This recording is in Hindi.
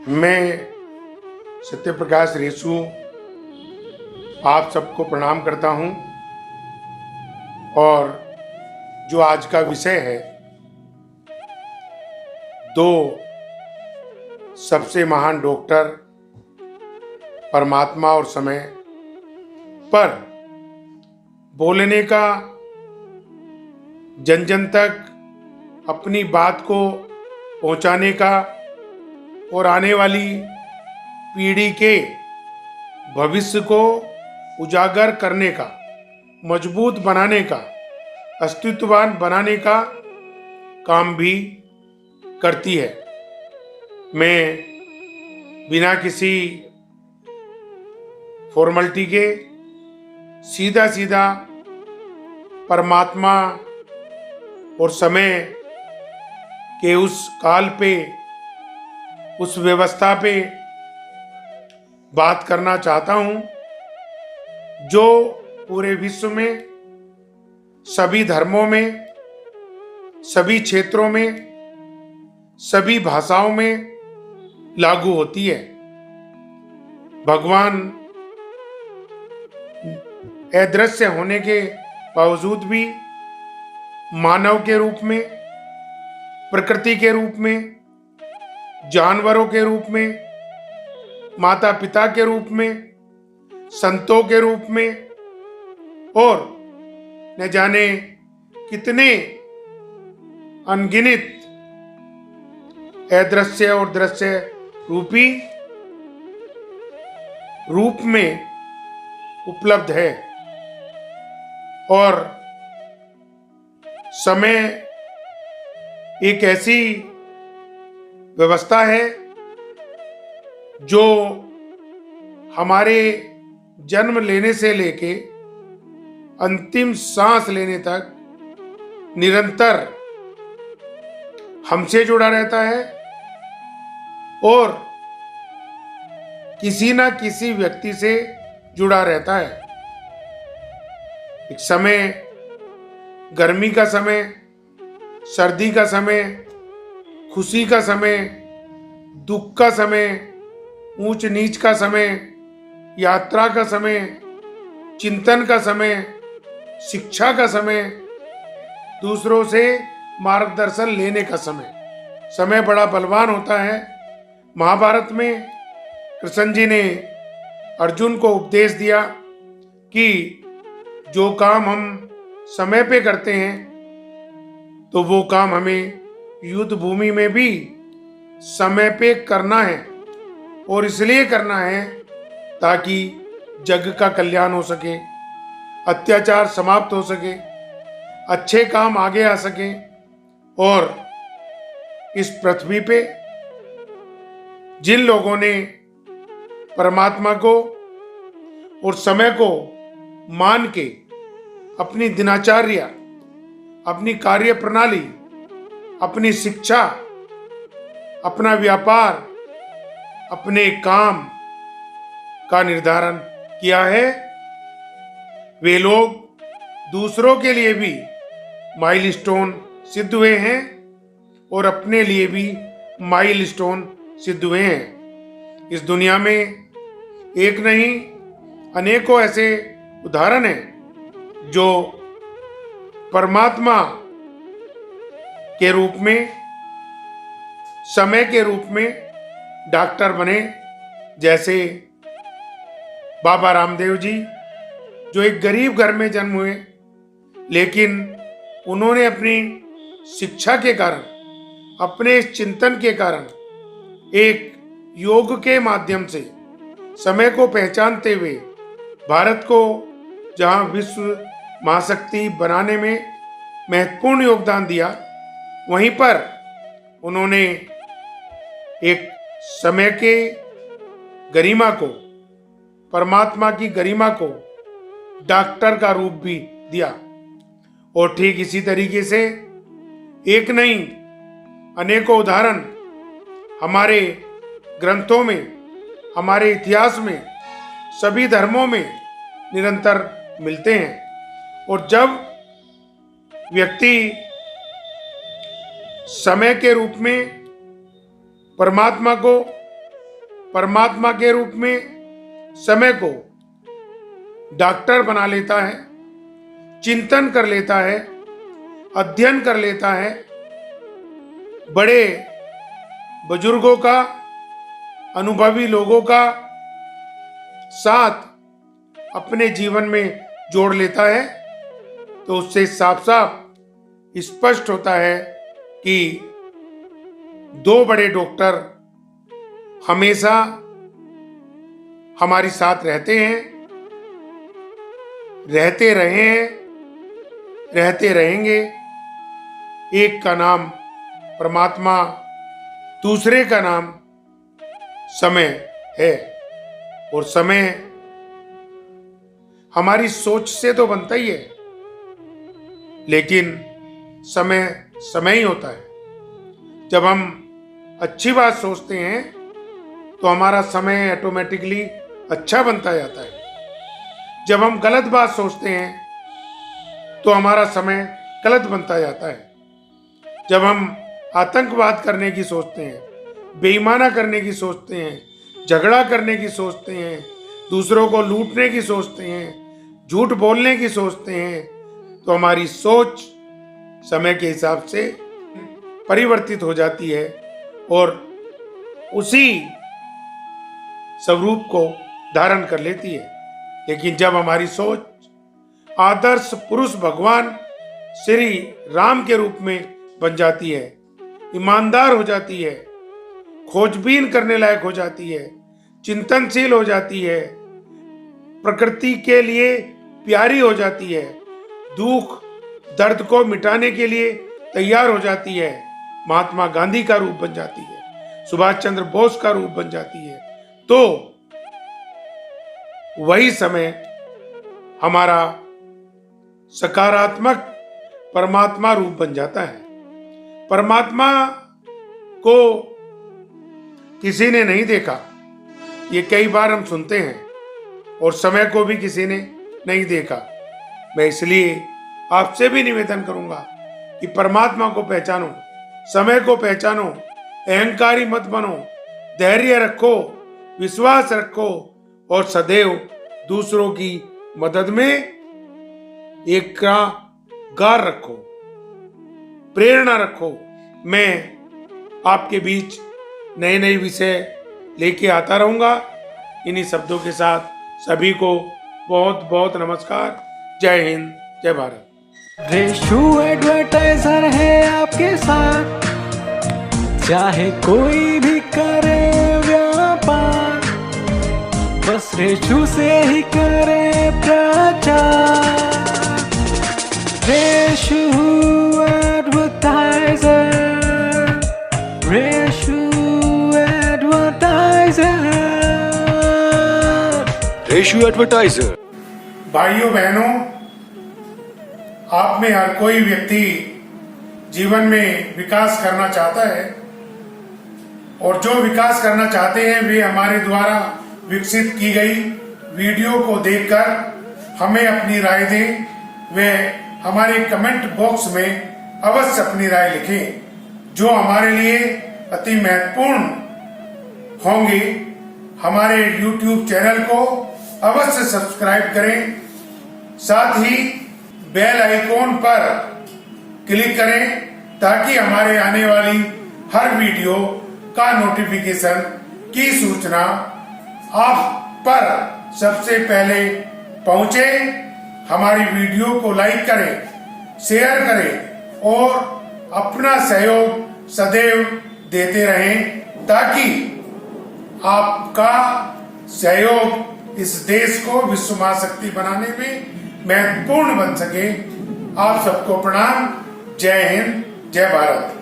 मैं सत्यप्रकाश रेसू आप सबको प्रणाम करता हूं। और जो आज का विषय है, दो सबसे महान डॉक्टर परमात्मा और समय पर बोलने का, जन जन तक अपनी बात को पहुंचाने का और आने वाली पीढ़ी के भविष्य को उजागर करने का, मजबूत बनाने का, अस्तित्ववान बनाने का काम भी करती है। मैं बिना किसी फॉर्मेलिटी के सीधा सीधा परमात्मा और समय के उस काल पे, उस व्यवस्था पे बात करना चाहता हूं, जो पूरे विश्व में सभी धर्मों में, सभी क्षेत्रों में, सभी भाषाओं में लागू होती है। भगवान अदृश्य होने के बावजूद भी मानव के रूप में, प्रकृति के रूप में, जानवरों के रूप में, माता पिता के रूप में, संतों के रूप में और न जाने कितने अनगिनत अदृश्य और दृश्य रूपी रूप में उपलब्ध है। और समय एक ऐसी व्यवस्था है जो हमारे जन्म लेने से लेके अंतिम सांस लेने तक निरंतर हमसे जुड़ा रहता है और किसी ना किसी व्यक्ति से जुड़ा रहता है। एक समय, गर्मी का समय, सर्दी का समय, खुशी का समय, दुख का समय, ऊंच नीच का समय, यात्रा का समय, चिंतन का समय, शिक्षा का समय, दूसरों से मार्गदर्शन लेने का समय। समय बड़ा बलवान होता है। महाभारत में कृष्ण जी ने अर्जुन को उपदेश दिया कि जो काम हम समय पे करते हैं तो वो काम हमें युद्ध भूमि में भी समय पे करना है, और इसलिए करना है ताकि जग का कल्याण हो सके, अत्याचार समाप्त हो सके, अच्छे काम आगे आ सके और इस पृथ्वी पे जिन लोगों ने परमात्मा को और समय को मान के अपनी दिनचर्या, अपनी कार्य प्रणाली, अपनी शिक्षा, अपना व्यापार, अपने काम का निर्धारण किया है, वे लोग दूसरों के लिए भी माइलस्टोन सिद्ध हुए हैं और अपने लिए भी माइलस्टोन सिद्ध हुए हैं। इस दुनिया में एक नहीं, अनेकों ऐसे उदाहरण हैं जो परमात्मा के रूप में, समय के रूप में डॉक्टर बने। जैसे बाबा रामदेव जी, जो एक गरीब घर में जन्म हुए, लेकिन उन्होंने अपनी शिक्षा के कारण, अपने चिंतन के कारण, एक योग के माध्यम से समय को पहचानते हुए भारत को जहां विश्व महाशक्ति बनाने में महत्वपूर्ण योगदान दिया, वहीं पर उन्होंने एक समय के गरिमा को, परमात्मा की गरिमा को डॉक्टर का रूप भी दिया। और ठीक इसी तरीके से एक नहीं, अनेकों उदाहरण हमारे ग्रंथों में, हमारे इतिहास में, सभी धर्मों में निरंतर मिलते हैं। और जब व्यक्ति समय के रूप में परमात्मा को परमात्मा के रूप में समय को डॉक्टर बना लेता है, चिंतन कर लेता है, अध्ययन कर लेता है, बड़े बुजुर्गों का, अनुभवी लोगों का साथ अपने जीवन में जोड़ लेता है, तो उससे साफ साफ स्पष्ट होता है कि दो बड़े डॉक्टर हमेशा हमारे साथ रहते हैं, रहते रहे हैं, रहते रहेंगे। एक का नाम परमात्मा, दूसरे का नाम समय है। और समय हमारी सोच से तो बनता ही है, लेकिन समय समय ही होता है। जब हम अच्छी बात सोचते हैं तो हमारा समय ऑटोमेटिकली अच्छा बनता जाता है। जब हम गलत बात सोचते हैं तो हमारा समय गलत बनता जाता है। जब हम आतंकवाद करने की सोचते हैं, बेईमाना करने की सोचते हैं, झगड़ा करने की सोचते हैं, दूसरों को लूटने की सोचते हैं, झूठ बोलने की सोचते हैं, तो हमारी सोच समय के हिसाब से परिवर्तित हो जाती है और उसी स्वरूप को धारण कर लेती है। लेकिन जब हमारी सोच आदर्श पुरुष भगवान श्री राम के रूप में बन जाती है, ईमानदार हो जाती है, खोजबीन करने लायक हो जाती है, चिंतनशील हो जाती है, प्रकृति के लिए प्यारी हो जाती है, दुख दर्द को मिटाने के लिए तैयार हो जाती है, महात्मा गांधी का रूप बन जाती है, सुभाष चंद्र बोस का रूप बन जाती है, तो वही समय हमारा सकारात्मक परमात्मा रूप बन जाता है। परमात्मा को किसी ने नहीं देखा, ये कई बार हम सुनते हैं, और समय को भी किसी ने नहीं देखा। मैं इसलिए आपसे भी निवेदन करूंगा कि परमात्मा को पहचानो, समय को पहचानो, अहंकारी मत बनो, धैर्य रखो, विश्वास रखो और सदैव दूसरों की मदद में एक का गार रखो, प्रेरणा रखो। मैं आपके बीच नए नए विषय लेके आता रहूंगा। इन्हीं शब्दों के साथ सभी को बहुत बहुत नमस्कार। जय हिंद, जय भारत। रेशु एडवर्टाइजर है आपके साथ, चाहे कोई भी करे व्यापार, बस रेशु से ही करे प्रचार। Reshu advertiser, Reshu advertiser, Reshu advertiser. भाइयों बहनों, आप में हर कोई व्यक्ति जीवन में विकास करना चाहता है, और जो विकास करना चाहते हैं वे हमारे द्वारा विकसित की गई वीडियो को देखकर हमें अपनी राय दें। वे हमारे कमेंट बॉक्स में अवश्य अपनी राय लिखें, जो हमारे लिए अति महत्वपूर्ण होंगी। हमारे YouTube चैनल को अवश्य सब्सक्राइब करें, साथ ही बेल आइकॉन पर क्लिक करें ताकि हमारे आने वाली हर वीडियो का नोटिफिकेशन की सूचना आप पर सबसे पहले पहुंचे। हमारी वीडियो को लाइक करें, शेयर करें और अपना सहयोग सदैव देते रहें, ताकि आपका सहयोग इस देश को विश्व महाशक्ति बनाने में महत्वपूर्ण बन सके। आप सबको प्रणाम। जय हिंद, जय भारत।